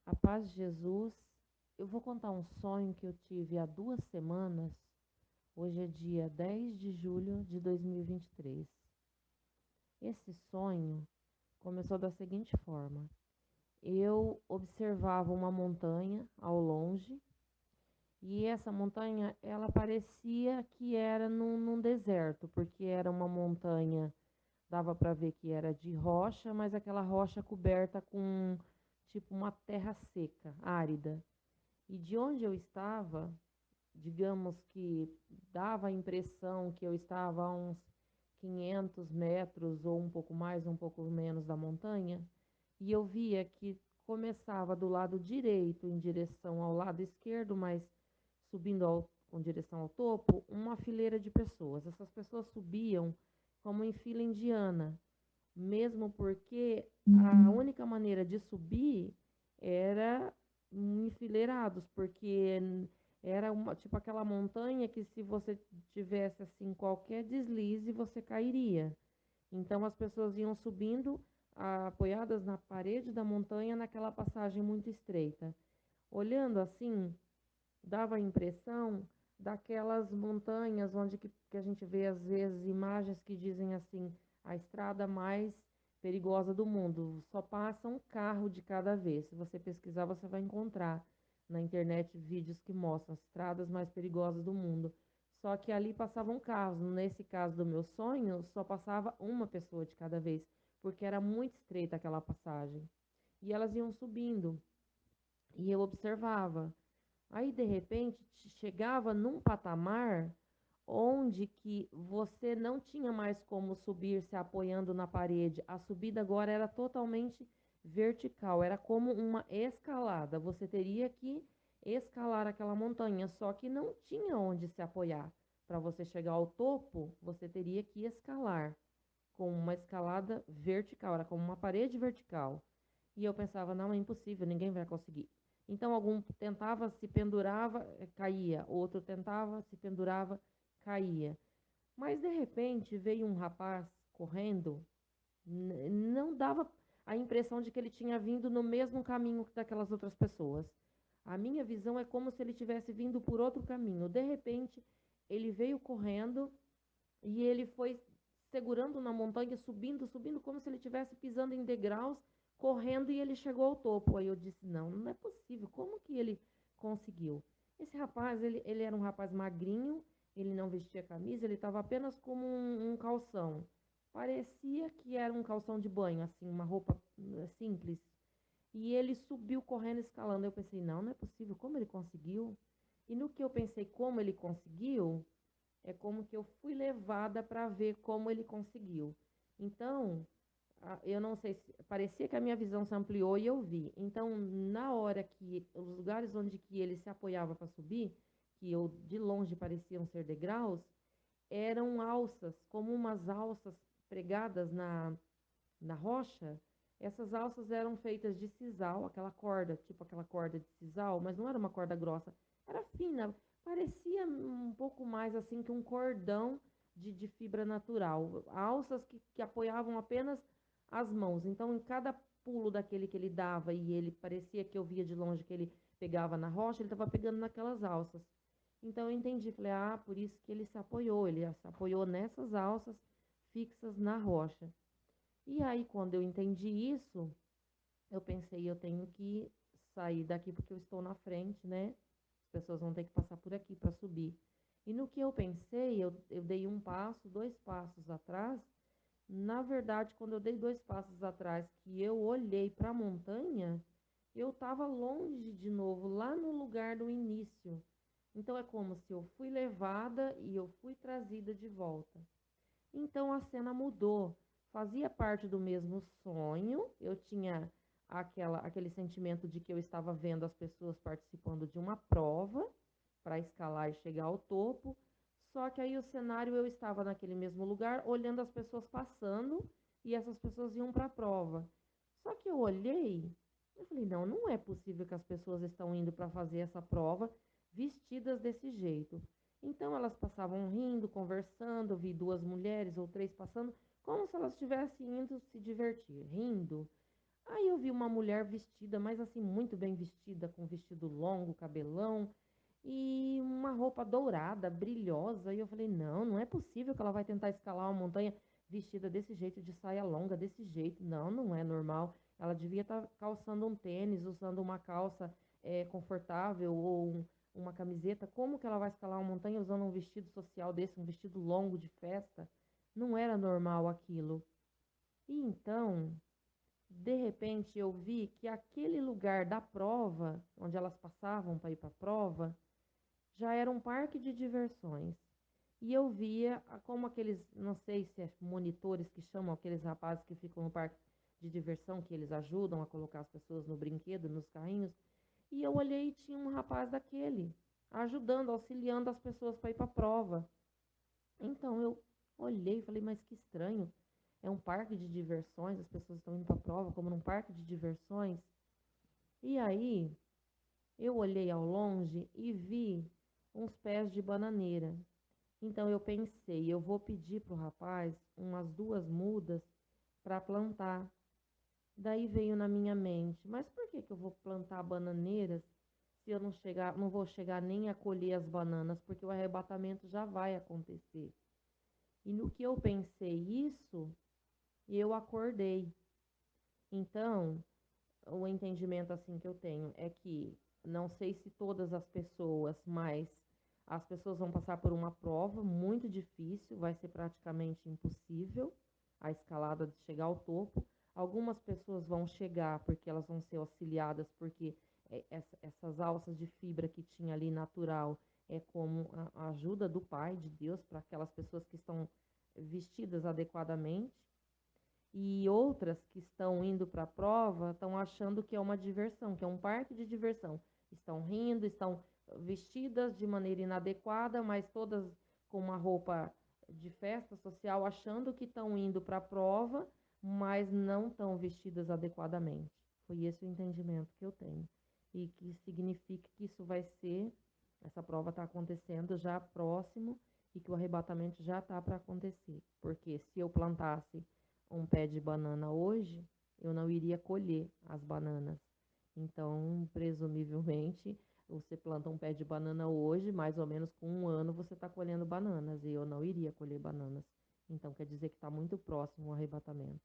A paz de Jesus, eu vou contar um sonho que eu tive há 2 semanas. Hoje é dia 10 de julho de 2023. Esse sonho começou da seguinte forma: eu observava uma montanha ao longe e essa montanha ela parecia que era num deserto, porque era uma montanha, dava para ver que era de rocha, mas aquela rocha coberta com tipo uma terra seca, árida. E de onde eu estava, digamos que dava a impressão que eu estava a uns 500 metros ou um pouco mais, um pouco menos da montanha, e eu via que começava do lado direito em direção ao lado esquerdo, mas subindo com direção ao topo, uma fileira de pessoas. Essas pessoas subiam como em fila indiana, mesmo porque a única maneira de subir era enfileirados, porque era uma, tipo aquela montanha que se você tivesse assim qualquer deslize, você cairia. Então as pessoas iam subindo apoiadas na parede da montanha naquela passagem muito estreita. Olhando assim, dava a impressão daquelas montanhas onde que a gente vê às vezes imagens que dizem assim, a estrada mais perigosa do mundo, só passa um carro de cada vez. Se você pesquisar, você vai encontrar na internet vídeos que mostram as estradas mais perigosas do mundo. Só que ali passavam carros. Nesse caso do meu sonho, só passava uma pessoa de cada vez, porque era muito estreita aquela passagem. E elas iam subindo, e eu observava. Aí, de repente, chegava num patamar onde que você não tinha mais como subir se apoiando na parede. A subida agora era totalmente vertical, era como uma escalada. Você teria que escalar aquela montanha, só que não tinha onde se apoiar. Para você chegar ao topo, você teria que escalar com uma escalada vertical, era como uma parede vertical. E eu pensava, não, é impossível, ninguém vai conseguir. Então, algum tentava, se pendurava, caía. Outro tentava, se pendurava, caía. Mas, de repente, veio um rapaz correndo, não dava a impressão de que ele tinha vindo no mesmo caminho que daquelas outras pessoas. A minha visão é como se ele tivesse vindo por outro caminho. De repente, ele veio correndo e ele foi segurando na montanha, subindo, subindo, como se ele estivesse pisando em degraus, correndo, e ele chegou ao topo. Aí eu disse, não, não é possível, como que ele conseguiu? Esse rapaz, ele era um rapaz magrinho, ele não vestia camisa, ele estava apenas como um calção. Parecia que era um calção de banho, assim, uma roupa simples. E ele subiu correndo, escalando. Eu pensei, não, não é possível, como ele conseguiu? E no que eu pensei como ele conseguiu, é como que eu fui levada para ver como ele conseguiu. Então, eu não sei se parecia que a minha visão se ampliou e eu vi. Então, na hora que os lugares onde que ele se apoiava para subir, que eu de longe pareciam ser degraus, eram alças, como umas alças pregadas na rocha. Essas alças eram feitas de sisal, aquela corda, tipo aquela corda de sisal, mas não era uma corda grossa, era fina, parecia um pouco mais assim que um cordão de fibra natural. Alças que apoiavam apenas as mãos. Então, em cada pulo daquele que ele dava, e ele parecia que eu via de longe que ele pegava na rocha, ele estava pegando naquelas alças. Então, eu entendi, falei, ah, por isso que ele se apoiou nessas alças fixas na rocha. E aí, quando eu entendi isso, eu pensei, eu tenho que sair daqui porque eu estou na frente, né? As pessoas vão ter que passar por aqui para subir. E no que eu pensei, eu dei um passo, 2 passos atrás. Na verdade, quando eu dei 2 passos atrás, que eu olhei para a montanha, eu estava longe de novo, lá no lugar do início. Então é como se eu fui levada e eu fui trazida de volta. Então a cena mudou. Fazia parte do mesmo sonho. Eu tinha aquele sentimento de que eu estava vendo as pessoas participando de uma prova para escalar e chegar ao topo. Só que aí o cenário, eu estava naquele mesmo lugar, olhando as pessoas passando, e essas pessoas iam para a prova. Só que eu olhei, eu falei, não, não é possível que as pessoas estão indo para fazer essa prova vestidas desse jeito. Então elas passavam rindo, conversando, vi 2 mulheres ou 3 passando, como se elas estivessem indo se divertir, rindo. Aí eu vi uma mulher vestida, mas assim, muito bem vestida, com vestido longo, cabelão e uma roupa dourada, brilhosa. E eu falei: não, não é possível que ela vai tentar escalar uma montanha vestida desse jeito, de saia longa, desse jeito. Não, não é normal. Ela devia estar calçando um tênis, usando uma calça confortável ou uma camiseta. Como que ela vai escalar uma montanha usando um vestido social desse, um vestido longo de festa? Não era normal aquilo. E então, de repente, eu vi que aquele lugar da prova, onde elas passavam para ir para a prova, já era um parque de diversões. E eu via como aqueles, não sei se é monitores que chamam, aqueles rapazes que ficam no parque de diversão, que eles ajudam a colocar as pessoas no brinquedo, nos carrinhos. E eu olhei e tinha um rapaz daquele, ajudando, auxiliando as pessoas para ir para a prova. Então eu olhei e falei: mas que estranho. É um parque de diversões, as pessoas estão indo para a prova como num parque de diversões. E aí eu olhei ao longe e vi uns pés de bananeira. Então eu pensei: eu vou pedir para o rapaz umas 2 mudas para plantar. Daí veio na minha mente: mas por que que eu vou plantar bananeira se eu não vou chegar nem a colher as bananas, porque o arrebatamento já vai acontecer? E no que eu pensei isso, eu acordei. Então, o entendimento assim que eu tenho é que não sei se todas as pessoas, mas as pessoas vão passar por uma prova muito difícil, vai ser praticamente impossível a escalada de chegar ao topo. Algumas pessoas vão chegar porque elas vão ser auxiliadas, porque essas alças de fibra que tinha ali natural é como a ajuda do Pai, de Deus, para aquelas pessoas que estão vestidas adequadamente. E outras que estão indo para a prova estão achando que é uma diversão, que é um parque de diversão. Estão rindo, estão vestidas de maneira inadequada, mas todas com uma roupa de festa social, achando que estão indo para a prova, mas não estão vestidas adequadamente. Foi esse o entendimento que eu tenho. E que significa que isso vai ser, essa prova está acontecendo já próximo e que o arrebatamento já está para acontecer. Porque se eu plantasse um pé de banana hoje, eu não iria colher as bananas. Então, presumivelmente, você planta um pé de banana hoje, mais ou menos com 1 ano você está colhendo bananas, e eu não iria colher bananas. Então, quer dizer que está muito próximo o arrebatamento.